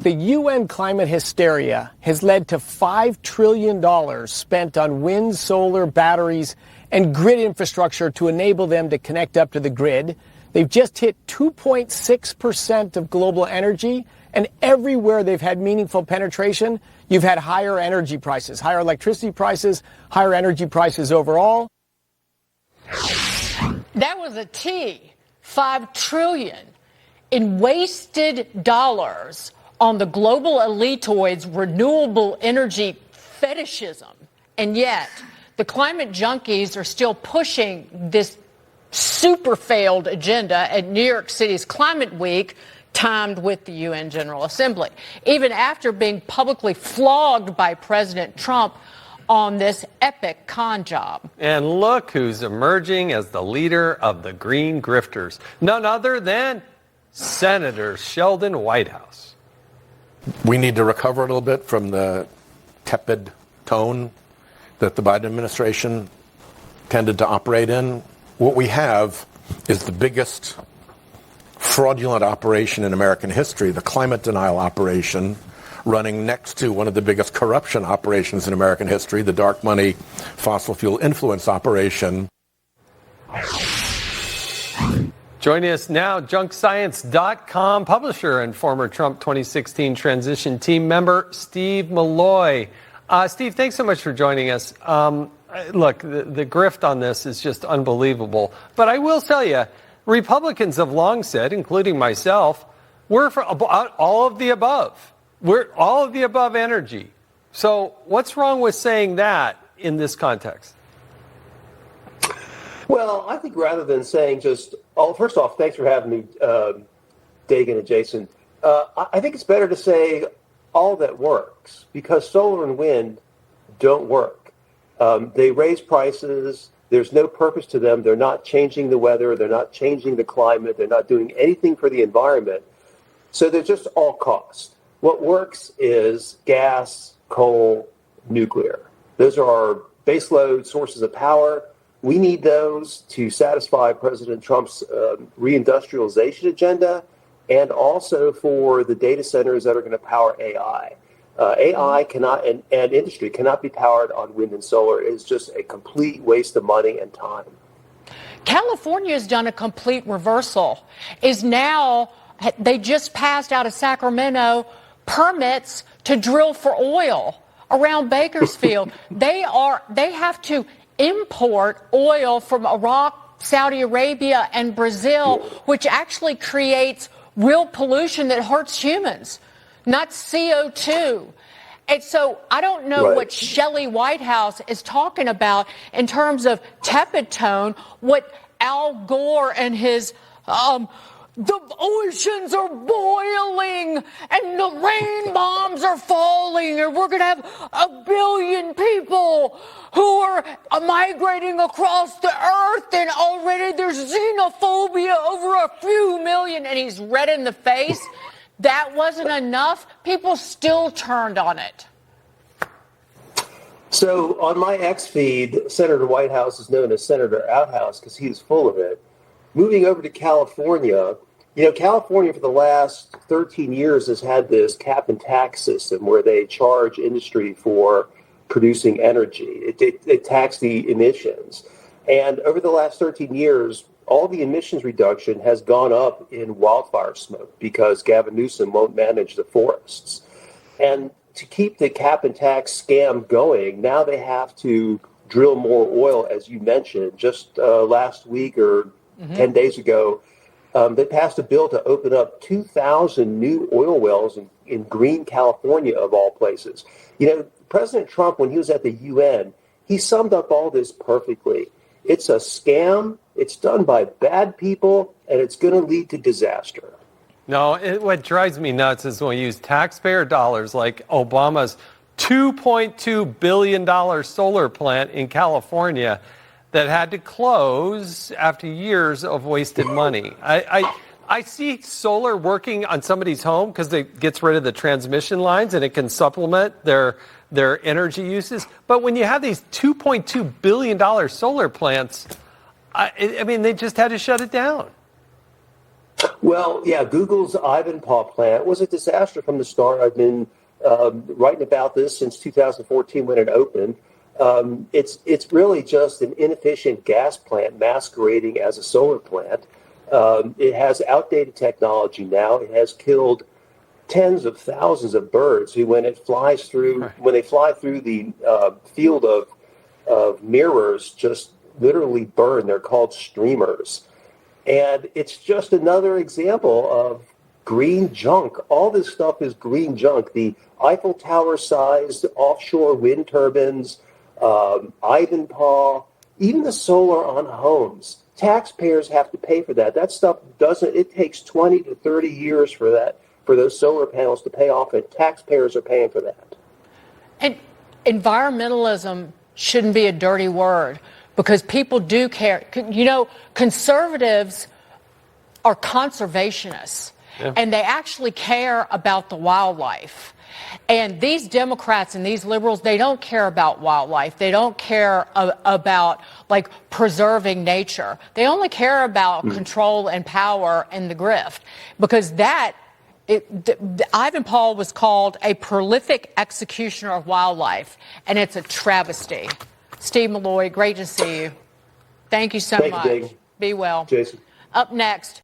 The UN climate hysteria has led to $5 trillion spent on wind, solar, batteries, and grid infrastructure to enable them to connect up to the grid. They've just hit 2.6% of global energy, and everywhere they've had meaningful penetration, you've had higher energy prices, higher electricity prices, higher energy prices overall. That was a T, $5 trillion in wasted dollars on the global elitoids' renewable energy fetishism. And yet, the climate junkies are still pushing this super failed agenda at New York City's Climate Week, timed with the UN General Assembly, even after being publicly flogged by President Trump on this epic con job. And look who's emerging as the leader of the green grifters. None other than Senator Sheldon Whitehouse. We need to recover a little bit from the tepid tone that the Biden administration tended to operate in. What we have is the biggest fraudulent operation in American history, the climate denial operation, running next to one of the biggest corruption operations in American history, the dark money fossil fuel influence operation. Joining us now, junkscience.com publisher and former Trump 2016 transition team member, Steve Milloy. Steve, thanks so much for joining us. Look, the grift on this is just unbelievable. But I will tell you, Republicans have long said, including myself, we're for all of the above. We're all of the above energy. So what's wrong with saying that in this context? Well, I think rather than saying just, first off, thanks for having me, Dagen and Jason. I think it's better to say all that works, because solar and wind don't work. They raise prices. There's no purpose to them. They're not changing the weather. They're not changing the climate. They're not doing anything for the environment. So they're just all cost. What works is gas, coal, nuclear. Those are our baseload sources of power. We need those to satisfy President Trump's reindustrialization agenda, and also for the data centers that are going to power AI. AI cannot, and industry cannot be powered on wind and solar. It is just a complete waste of money and time. California has done a complete reversal. They just passed out of Sacramento permits to drill for oil around Bakersfield. They have to import oil from Iraq, Saudi Arabia, and Brazil, which actually creates real pollution that hurts humans, not CO2. And so I don't know what Shelley Whitehouse is talking about in terms of tepid tone, what Al Gore and his the oceans are boiling and the rain bombs are falling, and we're going to have 1 billion people who are migrating across the earth, and already there's xenophobia over a few million, and he's red in the face. That wasn't enough. People still turned on it. So on my X feed, Senator Whitehouse is known as Senator Outhouse because he is full of it. Moving over to California, California for the last 13 years has had this cap and tax system where they charge industry for producing energy. They tax the emissions. And over the last 13 years, all the emissions reduction has gone up in wildfire smoke because Gavin Newsom won't manage the forests. And to keep the cap and tax scam going, now they have to drill more oil, as you mentioned. Just last week or 10 days ago, they passed a bill to open up 2,000 new oil wells in green California, of all places. President Trump, when he was at the UN, he summed up all this perfectly. It's a scam, it's done by bad people, and it's going to lead to disaster. No, what drives me nuts is when we use taxpayer dollars like Obama's $2.2 billion solar plant in California that had to close after years of wasted money. I see solar working on somebody's home because it gets rid of the transmission lines and it can supplement their energy uses. But when you have these $2.2 billion solar plants, they just had to shut it down. Well, yeah, Google's Ivanpah plant was a disaster from the start. I've been writing about this since 2014 when it opened. It's really just an inefficient gas plant masquerading as a solar plant. It has outdated technology now. It has killed tens of thousands of birds who, when they fly through the field of mirrors, just literally burn. They're called streamers. And it's just another example of green junk. All this stuff is green junk. The Eiffel Tower-sized offshore wind turbines, Ivanpah, even the solar on homes. Taxpayers have to pay for that. That stuff it takes 20 to 30 years for those solar panels to pay off, and taxpayers are paying for that. And environmentalism shouldn't be a dirty word, because people do care. You know, conservatives are conservationists, and they actually care about the wildlife. And these Democrats and these liberals, they don't care about wildlife. They don't care about, like, preserving nature. They only care about control and power and the grift, because Ivanpah was called a prolific executioner of wildlife, and it's a travesty. Steve Milloy, great to see you. Thank you so much. Thank you, Dagen. Be well. Jason. Up next.